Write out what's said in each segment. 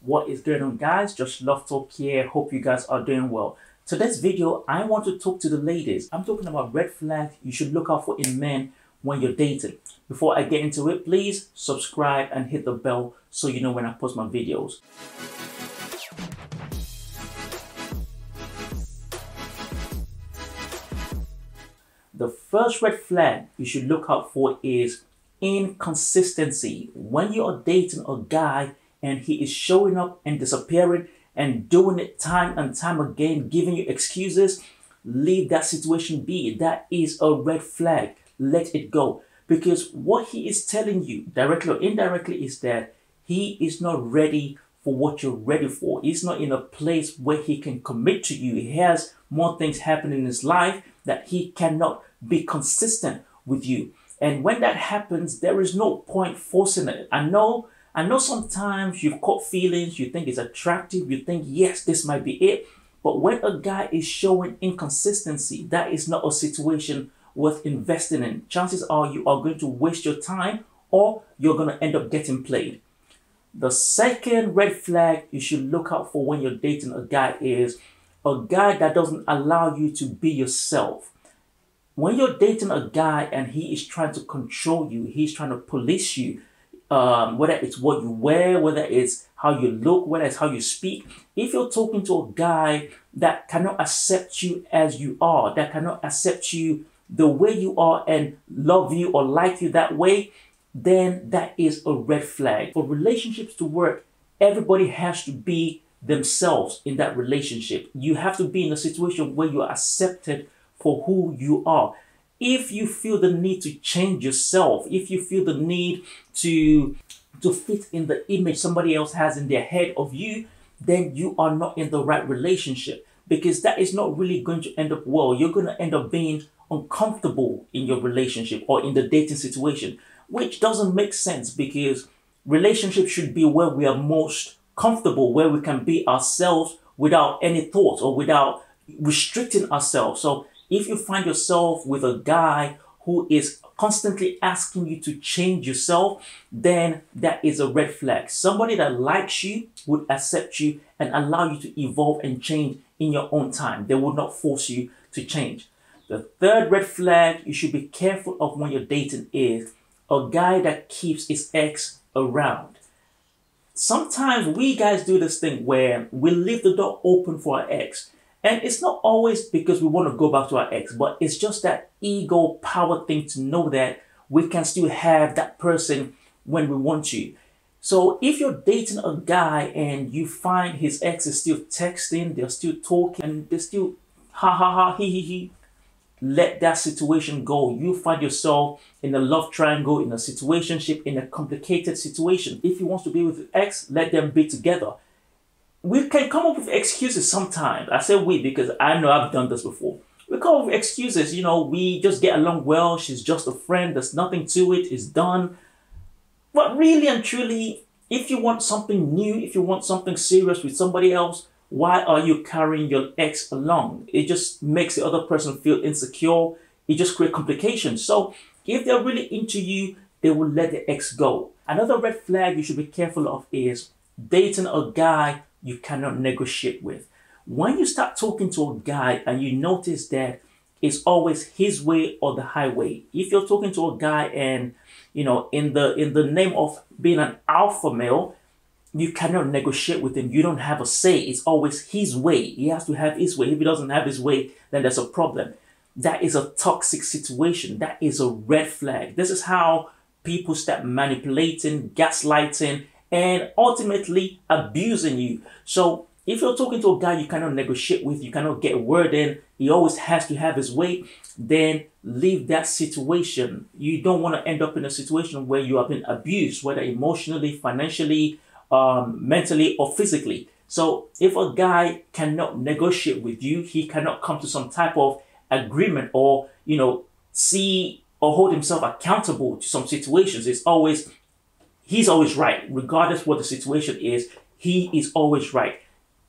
What is going on, guys? Just Love Talk here. Hope you guys are doing well. Today's video, I want to talk to the ladies. I'm talking about red flags you should look out for in men when you're dating. Before I get into it, please subscribe and hit the bell so you know when I post my videos. The first red flag you should look out for is inconsistency. When you are dating a guy and he is showing up and disappearing and doing it time and time again, giving you excuses, leave that situation be. That is a red flag. Let it go. Because what he is telling you, directly or indirectly, is that he is not ready for what you're ready for. He's not in a place where he can commit to you. He has more things happening in his life that he cannot be consistent with you. And when that happens, there is no point forcing it. I know sometimes you've caught feelings, you think it's attractive, you think, yes, this might be it. But when a guy is showing inconsistency, that is not a situation worth investing in. Chances are you are going to waste your time or you're going to end up getting played. The second red flag you should look out for when you're dating a guy is a guy that doesn't allow you to be yourself. When you're dating a guy and he is trying to control you, he's trying to police you, whether it's what you wear, whether it's how you look, whether it's how you speak. If you're talking to a guy that cannot accept you as you are, that cannot accept you the way you are and love you or like you that way, then that is a red flag. For relationships to work, everybody has to be themselves in that relationship. You have to be in a situation where you are accepted for who you are. If you feel the need to change yourself, if you feel the need to fit in the image somebody else has in their head of you, then you are not in the right relationship, because that is not really going to end up well. You're going to end up being uncomfortable in your relationship or in the dating situation, which doesn't make sense, because relationships should be where we are most comfortable, where we can be ourselves without any thoughts or without restricting ourselves. So if you find yourself with a guy who is constantly asking you to change yourself, then that is a red flag. Somebody that likes you would accept you and allow you to evolve and change in your own time. They would not force you to change. The third red flag you should be careful of when you're dating is a guy that keeps his ex around. Sometimes we guys do this thing where we leave the door open for our ex. And it's not always because we want to go back to our ex, but it's just that ego power thing to know that we can still have that person when we want to. So if you're dating a guy and you find his ex is still texting, they're still talking, and they're still he, let that situation go. You find yourself in a love triangle, in a situationship, in a complicated situation. If he wants to be with his ex, let them be together. We can come up with excuses sometimes. I say we because I know I've done this before. We come up with excuses, we just get along well. She's just a friend. There's nothing to it. It's done. But really and truly, if you want something new, if you want something serious with somebody else, why are you carrying your ex along? It just makes the other person feel insecure. It just creates complications. So if they're really into you, they will let the ex go. Another red flag you should be careful of is dating a guy you cannot negotiate with. When you start talking to a guy and you notice that it's always his way or the highway. If you're talking to a guy and, in the name of being an alpha male, you cannot negotiate with him. You don't have a say. It's always his way. He has to have his way. If he doesn't have his way, then there's a problem. That is a toxic situation. That is a red flag. This is how people start manipulating, gaslighting, and ultimately abusing you. So if you're talking to a guy you cannot negotiate with, you cannot get a word in, he always has to have his way, then leave that situation. You don't want to end up in a situation where you have been abused, whether emotionally, financially, mentally, or physically. So if a guy cannot negotiate with you, he cannot come to some type of agreement or, see or hold himself accountable to some situations. He's always right, regardless what the situation is. He is always right.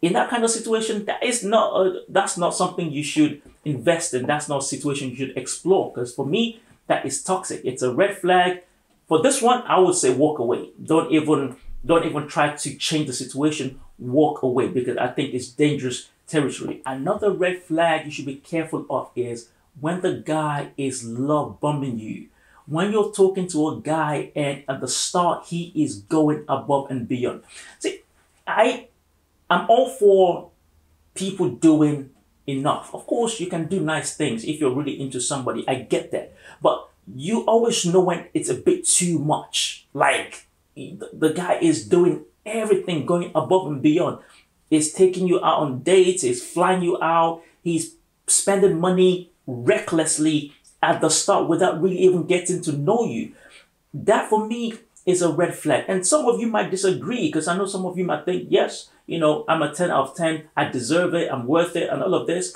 In that kind of situation, that's not something you should invest in. That's not a situation you should explore. Because for me, that is toxic. It's a red flag. For this one, I would say walk away. Don't even Don't even try to change the situation. Walk away, because I think it's dangerous territory. Another red flag you should be careful of is when the guy is love bombing you. When you're talking to a guy and at the start he is going above and beyond. See, I'm all for people doing enough. Of course, you can do nice things if you're really into somebody. I get that. But you always know when it's a bit too much. Like the guy is doing everything, going above and beyond. He's taking you out on dates, he's flying you out, he's spending money recklessly at the start without really even getting to know you. That for me is a red flag. And some of you might disagree, because I know some of you might think, yes, I'm a 10 out of 10, I deserve it, I'm worth it, and all of this.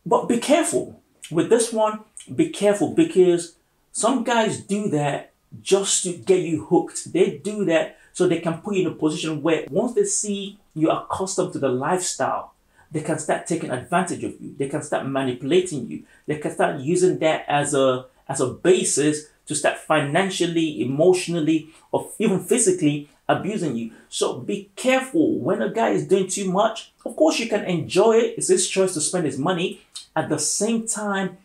But be careful with this one. Be careful, because some guys do that just to get you hooked. They do that so they can put you in a position where once they see you're accustomed to the lifestyle, they can start taking advantage of you. They can start manipulating you. They can start using that as a basis to start financially, emotionally, or even physically abusing you. So be careful when a guy is doing too much. Of course, you can enjoy it. It's his choice to spend his money. At the same time,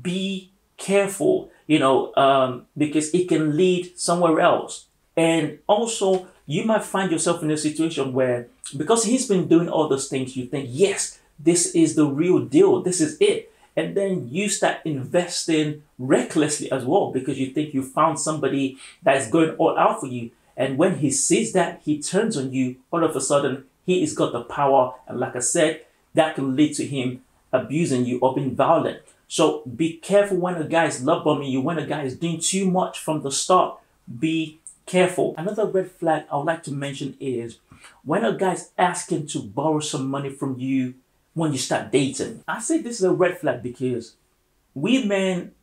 be careful, because it can lead somewhere else. And also, you might find yourself in a situation where, because he's been doing all those things, you think, yes, this is the real deal. This is it. And then you start investing recklessly as well, because you think you found somebody that is going all out for you. And when he sees that, he turns on you. All of a sudden, he has got the power. And like I said, that can lead to him abusing you or being violent. So be careful when a guy is love bombing you, when a guy is doing too much from the start. Be careful. Another red flag I would like to mention is when a guy is asking to borrow some money from you when you start dating. I say this is a red flag because we men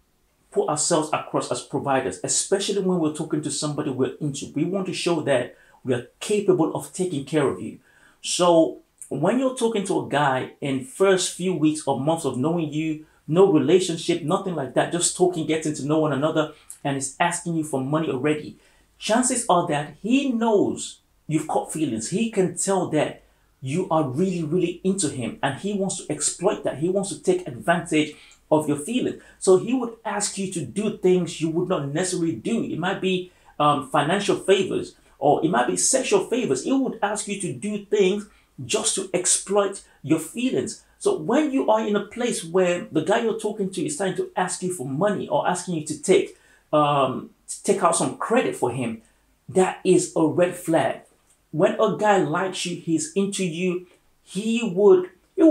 put ourselves across as providers, especially when we're talking to somebody we're into. We want to show that we are capable of taking care of you. So when you're talking to a guy in first few weeks or months of knowing you, no relationship, nothing like that, just talking, getting to know one another, and is asking you for money already, chances are that he knows you've caught feelings. He can tell that you are really, really into him, and he wants to exploit that. He wants to take advantage of your feelings. So he would ask you to do things you would not necessarily do. It might be financial favors, or it might be sexual favors. He would ask you to do things just to exploit your feelings. So when you are in a place where the guy you're talking to is trying to ask you for money or asking you to take out some credit for him, that is a red flag. When a guy likes you, he's into you, he will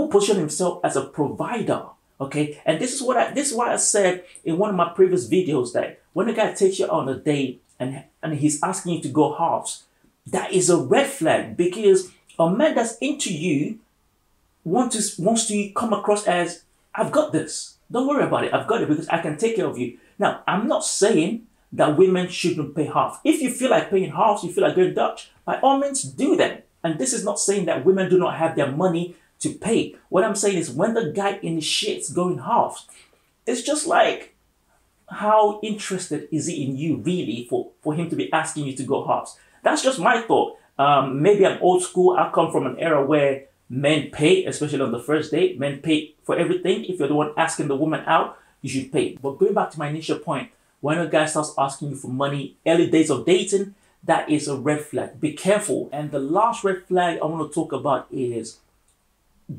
position himself as a provider. Okay, and this is why I said in one of my previous videos that when a guy takes you on a date and he's asking you to go halves, that is a red flag, because a man that's into you wants to come across as, I've got this. Don't worry about it. I've got it because I can take care of you. Now, I'm not saying that women shouldn't pay half. If you feel like paying halves, you feel like going Dutch, by all means do that. And this is not saying that women do not have their money to pay. What I'm saying is when the guy initiates going halves, it's just like, how interested is he in you really for him to be asking you to go halves? That's just my thought. Maybe I'm old school. I come from an era where men pay, especially on the first date. Men pay for everything. If you're the one asking the woman out, you should pay. But going back to my initial point, when a guy starts asking you for money, early days of dating, that is a red flag. Be careful. And the last red flag I want to talk about is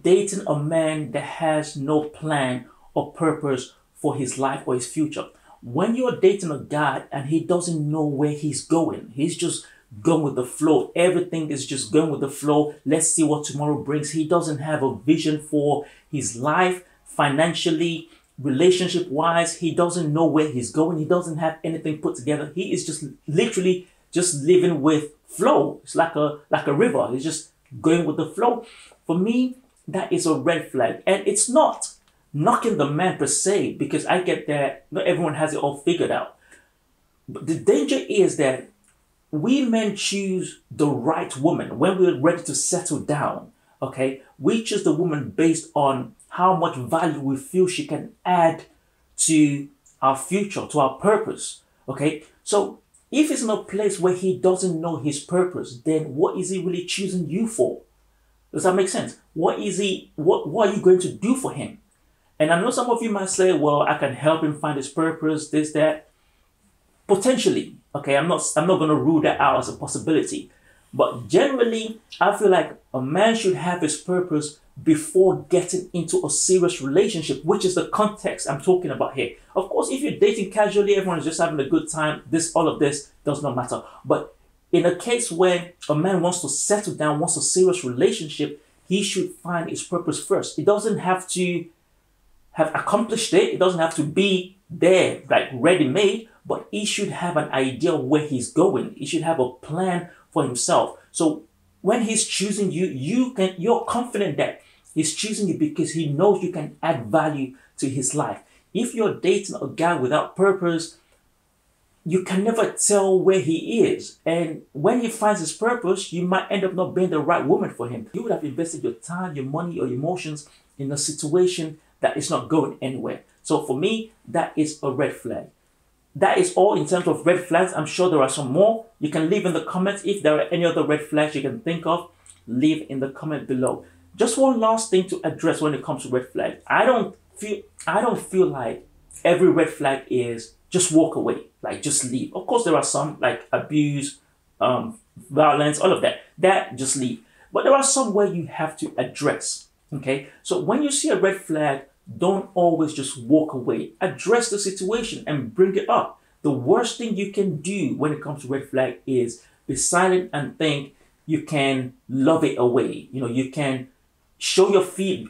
dating a man that has no plan or purpose for his life or his future. When you're dating a guy and he doesn't know where he's going, he's just going with the flow. Everything is just going with the flow. Let's see what tomorrow brings. He doesn't have a vision for his life, financially, relationship wise. He doesn't know where he's going. He doesn't have anything put together. He is just literally just living with flow. It's like a river. He's just going with the flow. For me, that is a red flag. And it's not knocking the man per se, because I get that not everyone has it all figured out. But the danger is that we men choose the right woman when we're ready to settle down. Okay, we choose the woman based on how much value we feel she can add to our future, to our purpose. Okay, so If he's in a place where he doesn't know his purpose, then what is he really choosing you for? Does that make sense? What are you going to do for him? And I know some of you might say, well, I can help him find his purpose, this, that. Potentially. Okay, I'm not gonna rule that out as a possibility. But generally, I feel like a man should have his purpose before getting into a serious relationship, which is the context I'm talking about here. Of course, if you're dating casually, everyone is just having a good time, all of this does not matter. But in a case where a man wants to settle down, wants a serious relationship, he should find his purpose first. It doesn't have to have accomplished it. It doesn't have to be there, like ready-made, but he should have an idea of where he's going. He should have a plan for himself. So when he's choosing you, you're confident that he's choosing you because he knows you can add value to his life. If you're dating a guy without purpose, you can never tell where he is. And when he finds his purpose, you might end up not being the right woman for him. You would have invested your time, your money, or your emotions in a situation that is not going anywhere. So for me, that is a red flag. That is all in terms of red flags. I'm sure there are some more. You can leave in the comments if there are any other red flags you can think of. Leave in the comment below. Just one last thing to address when it comes to red flags. I don't feel like every red flag is just walk away, like just leave. Of course, there are some like abuse, violence, all of that. That just leave. But there are some where you have to address. Okay, so when you see a red flag, don't always just walk away. Address the situation and bring it up. The worst thing you can do when it comes to red flag is be silent and think you can love it away. You can show your feelings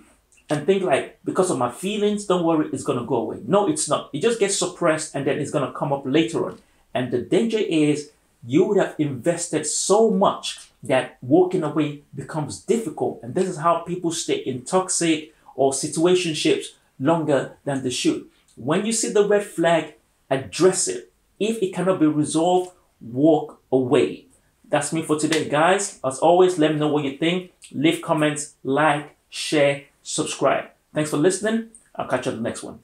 and think like, because of my feelings, don't worry, it's going to go away. No, it's not. It just gets suppressed and then it's going to come up later on. And the danger is you would have invested so much that walking away becomes difficult. And this is how people stay in toxic or situationships longer than they should. When you see the red flag, address it. If it cannot be resolved, walk away. That's me for today, guys. As always, let me know what you think. Leave comments, like, share, subscribe. Thanks for listening. I'll catch you on the next one.